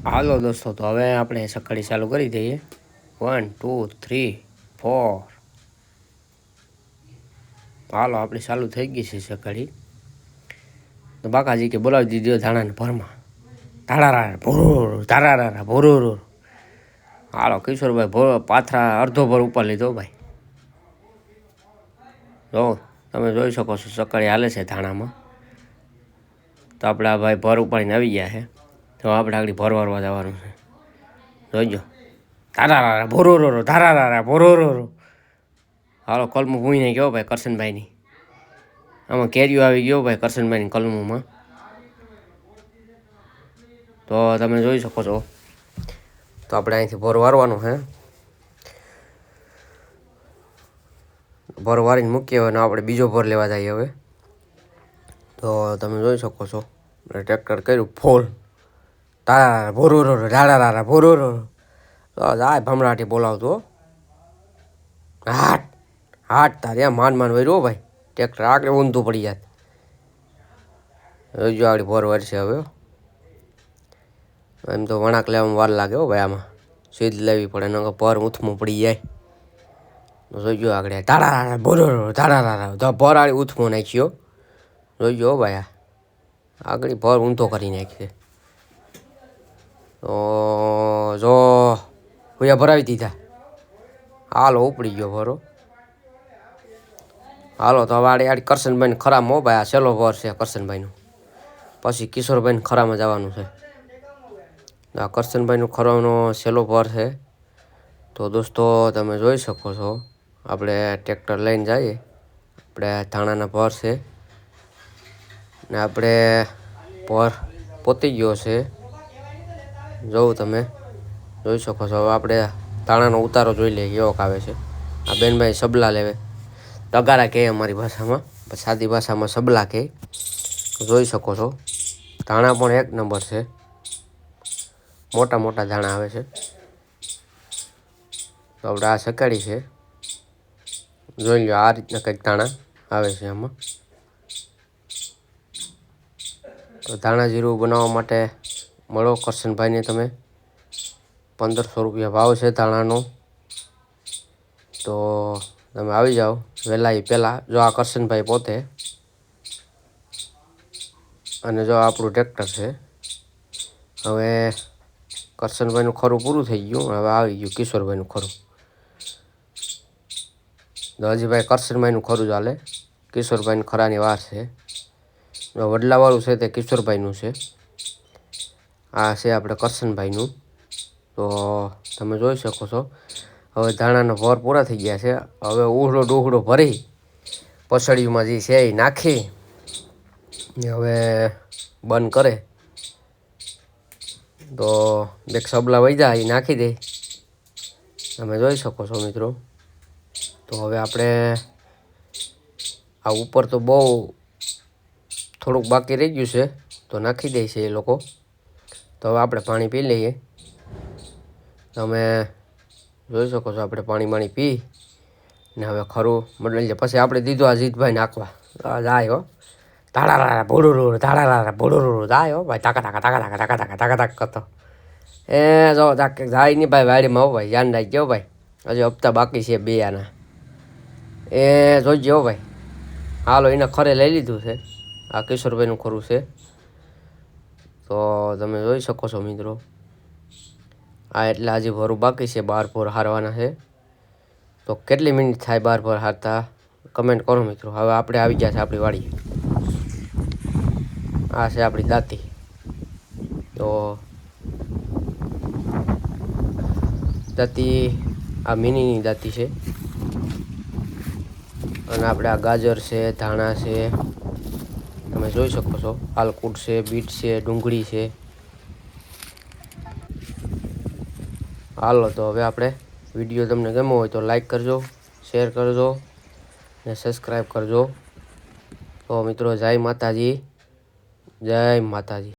હાલો દોસ્તો, તો હવે આપણે સકાળી ચાલુ કરી દઈએ. 1 2 3 4. હાલો, આપણી ચાલુ થઈ ગઈ છે સકાળી. તો બાકાજી કે બોલાવી દીધો ધાણાને ભરમાં. ધારારા ભોરો ધારારા ભોરો. હાલો કિશોરભાઈ ભોરો પાથરા અડધો ભર ઉપર લીધો ભાઈ. જો તમે જોઈ શકો છો સકાળી હાલે છે ધાણામાં. તો આપણે આ ભાઈ ભર ઉપાડીને આવી ગયા છે. તો આપણે આગળ ભરવારવા જવાનું છે. જોઈજો ધારારા ભોરો ધારારા ભોરો. હાલો કલમું ભૂઈને ગયો ભાઈ કરશનભાઈની. આમાં કેરીઓ આવી ગયો ભાઈ કરશનભાઈની કલમુમાં. તો તમે જોઈ શકો છો. તો આપણે અહીંથી ભર વારવાનું છે. ભર વારીને મૂકીએ હવે આપણે બીજો ભર લેવા જઈએ હવે. તો તમે જોઈ શકો છો ટ્રેક્ટર કર્યું ફોલ. તારા ભોરો ધારારા ભોરો. તો જાય ભમરાટી બોલાવતો. હાટ તારે માન વર્યો ભાઈ. ટ્રેક્ટર આગળ ઊંધું પડી જાય. જોઈજો આગળ ભર વરશે હવે. એમ તો વણાક લેવામાં વાર લાગે હો ભાઈ. આમાં સીધ લેવી પડે નકર ભર ઊંથમું પડી જાય. જોઈજો આગળ ધારારા ભોરો ધારારા તો ભર આળી ઊંથમું નાખ્યો. જોઈજો ભાઈ આગળ ભર ઊંધો કરી નાખીએ. તો જો ભૂયા ભરાવી દીધા. હાલો ઉપડી ગયો ભરો. હાલો તો હવે આડી કરશનભાઈને ખરામાં હો ભાઈ. આ છેલ્લો ભર છે કરશનભાઈનું. પછી કિશોરભાઈને ખરામાં જવાનું છે. આ કરશનભાઈનું ખરાનો છેલ્લો ભર છે. તો દોસ્તો તમે જોઈ શકો છો આપણે ટ્રેક્ટર લઈને જઈએ. આપણે ધાણાના ભર છે ને આપણે ભર પોતી ગયો છે. જોવું તમે જોઈ શકો છો. હવે આપણે ધાણાનો ઉતારો જોઈ લઈએ કેવો આવે છે. આ બેનભાઈ સબલા લેવે. તગારા કહે અમારી ભાષામાં, સાદી ભાષામાં સબલા કહે. જોઈ શકો છો ધાણા પણ એક નંબર છે. મોટા મોટા ધાણા આવે છે. તો આપણે આ સકાળી છે. જોઈ લો આ રીતના કંઈક ધાણા આવે છે આમાં. તો ધાણા જીરું બનાવવા માટે મળો કરશનભાઈને તમે. 1500 રૂપિયા ભાવ છે ધાણાનો. તો તમે આવી જાઓ વહેલા પહેલાં. જો આ કરશનભાઈ પોતે અને જો આપણું ટ્રેક્ટર છે. હવે કરશનભાઈનું ખરું પૂરું થઈ ગયું. હવે આવી ગયું કિશોરભાઈનું ખરું. તો હજી ભાઈ કરશનભાઈનું ખરું ચાલે. કિશોરભાઈની ખરાની વાર છે. વડલાવાળું છે તે કિશોરભાઈનું છે. આ છે આપણે કરશનભાઈનું. તો તમે જોઈ શકો છો હવે ધાણાના ભર પૂરા થઈ ગયા છે. હવે ઉહળો ડુહળો ભરી પસળીમાં જે છે એ નાખી હવે બંધ કરે. તો એક સબલા વૈજા એ નાખી દે. તમે જોઈ શકો છો મિત્રો. તો હવે આપણે આ ઉપર તો બહુ થોડુંક બાકી રહી ગયું છે તો નાખી દે છે એ લોકો. તો હવે આપણે પાણી પી લઈએ. તમે જોઈ શકો છો આપણે પાણી પી ને હવે ખરું મળી જાય. પછી આપણે દીધું આ જીતભાઈ નાખવા. જાય હો ધાડારા ભોડું ધાડારા ભોડું જાય હો ભાઈ. તાકા કરતો. એ જો જાય નહીં ભાઈ વાડીમાં. હો ભાઈ ધ્યાન રાખજો ભાઈ. હજી હપ્તા બાકી છે 2 આના. એ જોઈજો ભાઈ. હાલો એને ખરે લઈ લીધું છે. આ કિશોરભાઈનું ખરું છે. તો તમે જોઈ શકો છો મિત્રો. આ એટલે હજી ભરું બાકી છે. 12 ભોર હારવાના છે. તો કેટલી મિનિટ થાય 12 ભોર હારતા કમેન્ટ કરો મિત્રો. હવે આપણે આવી ગયા છે આપણી વાડીએ. આ છે આપણી દાંતી. તો દાંતી આ મિનીની દાંતી છે. અને આપણે આ ગાજર છે, ધાણા છે, તમે જોઈ શકો છો. આલકૂટ છે, બીટ છે, ડુંગળી છે. હાલો તો હવે આપણે વિડીયો તમને ગમ્યો હોય તો લાઈક કરજો, શેર કરજો ને સબસ્ક્રાઈબ કરજો. તો મિત્રો જય માતાજી, જય માતાજી.